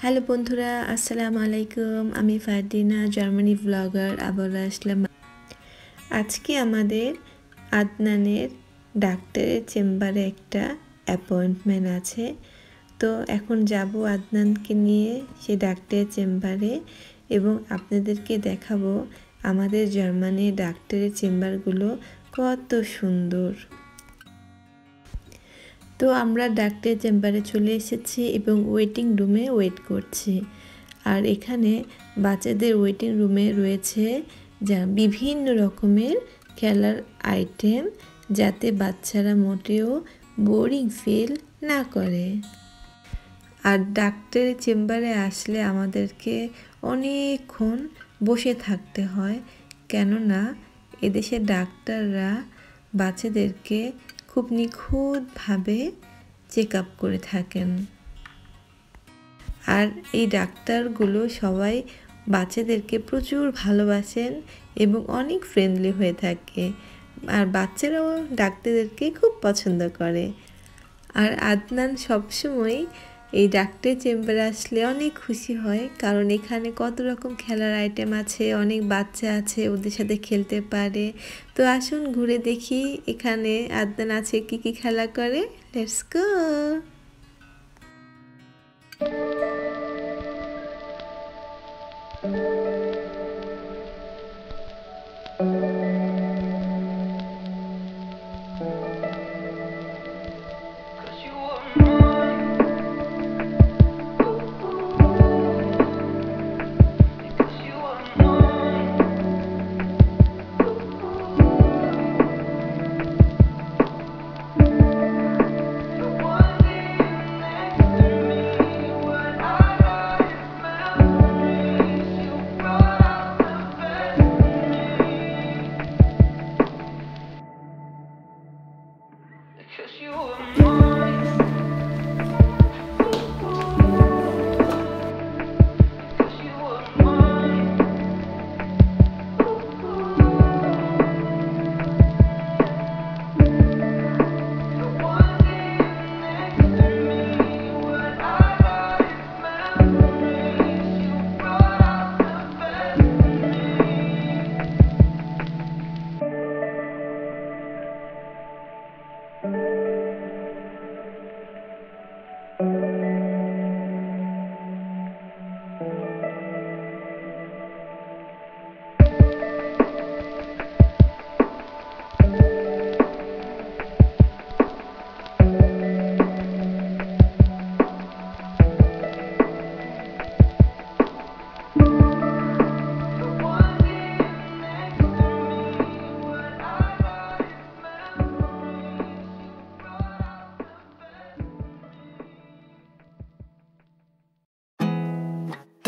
Hello বন্ধুরা, আসসালামু আলাইকুম। আমি ফারদিনা, জার্মানি ব্লগার। আবার আসলাম। আজকে আমাদের আদনানের ডাক্তারের চেম্বারে একটা অ্যাপয়েন্টমেন্ট আছে। তো এখন যাব আদনানকে নিয়ে সে ডাক্তারের চেম্বারে এবং আপনাদেরকে দেখাবো আমাদের জার্মানির ডাক্তারের চেম্বারগুলো কত সুন্দর। তো আমরা ডাক্তারের চেম্বারে চলে এসেছি এবং ওয়েটিং রুমে ওয়েট করছি। আর এখানে বাচ্চাদের ওয়েটিং রুমে রয়েছে যা বিভিন্ন রকমের খেলার আইটেম, যাতে বাচ্চারা মোটেও বোরিং ফিল না করে। আর ডাক্তারের চেম্বারে আসলে আমাদেরকে অনেকক্ষণ বসে থাকতে হয়, কেননা এদেশের ডাক্তাররা বাচ্চাদেরকে খুব নিখুঁতভাবে চেক আপ করে থাকেন। আর এই ডাক্তারগুলো সবাই বাচ্চাদেরকে প্রচুর ভালোবাসেন এবং অনেক ফ্রেন্ডলি হয়ে থাকে, আর বাচ্চারাও ডাক্তারদেরকে খুব পছন্দ করে। আর আদনান সবসময় এই ডাক্তার চেম্বারে আসলে অনেক খুশি হয়, কারণ এখানে কত রকম খেলার আইটেম আছে, অনেক বাচ্চা আছে, ওদের সাথে খেলতে পারে। তো আসুন ঘুরে দেখি এখানে আদনান আছে কি কি খেলা করে। Let's go.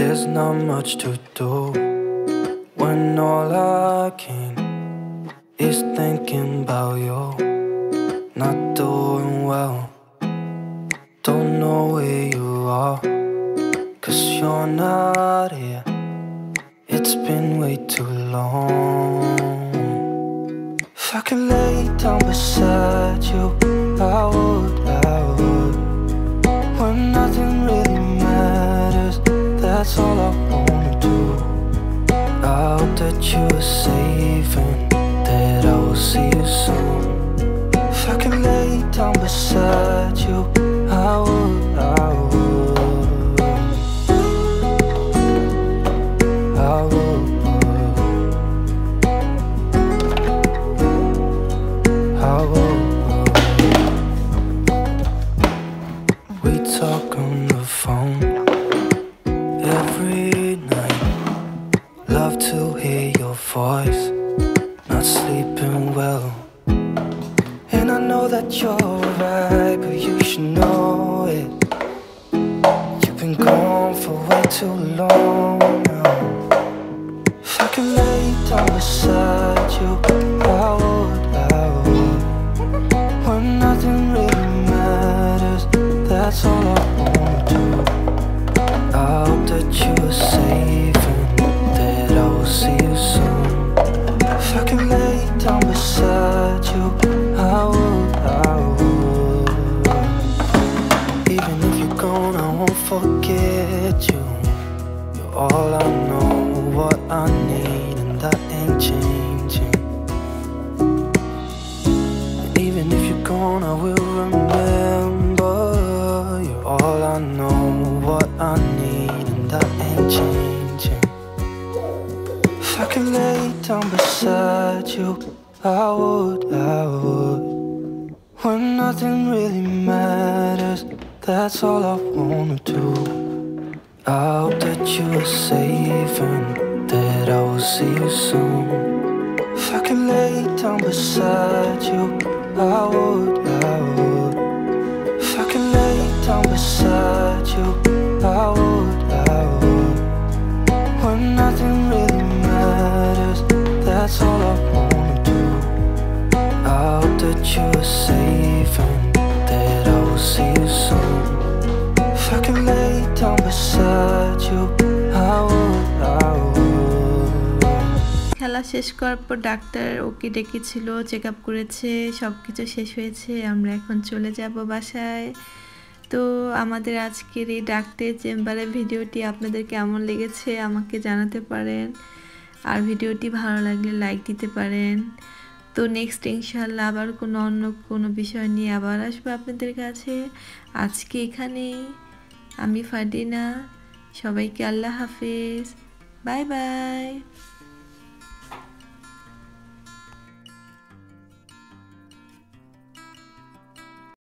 There's not much to do when all I can is thinking about you. Not doing well, don't know where you are, 'cause you're not here. It's been way too long. If I could lay down beside you, I would, when nothing really matters. That's all I wanna do. I hope that you are safe and that I will see you soon. If I could lay down beside you, I would, I would, I would, I would. We talk on the phone every night, love to hear your voice, not sleeping well. And I know that you're right, but you should know it. You've been gone for way too long now. If I could lay down beside you, I would, when nothing really matters. That's all I wanna do. I hope that you are safe and that I will see you soon. If I can lay down beside you, I would, I would. Even if you're gone, I won't forget gone, I will remember. You're all I know, what I need, and that ain't changing. If I could lay down beside you, I would. When nothing really matters, that's all I wanna do. I hope that you are safe and that I will see you soon. If I could lay down beside you, I would. If I could lay down beside you, I would. When nothing really matters, that's all I wanna do. I hope that you are safe and that I will see you soon. If I could lay down beside you, I would. খেলা শেষ করার পর doctor ওকে ডেকেছিল, check up করেছে, সব কিছু শেষ হয়েছে। আমরা এখন চলে যাব বাসায়। তো আমাদের আজকের এই ডাক্তার চেম্বারের ভিডিওটি আপনাদের কেমন লেগেছে আমাকে জানাতে পারেন। আর ভিডিওটি ভালো লাগলে লাইক দিতে পারেন। তো নেক্সট ইনশাআল্লাহ আবার অন্য কোনো বিষয় নিয়ে আবার আসবো আপনাদের কাছে। আজকে এখানেই আমি ফারদিনা, সবাইকে আল্লাহ হাফেজ, বাই বাই।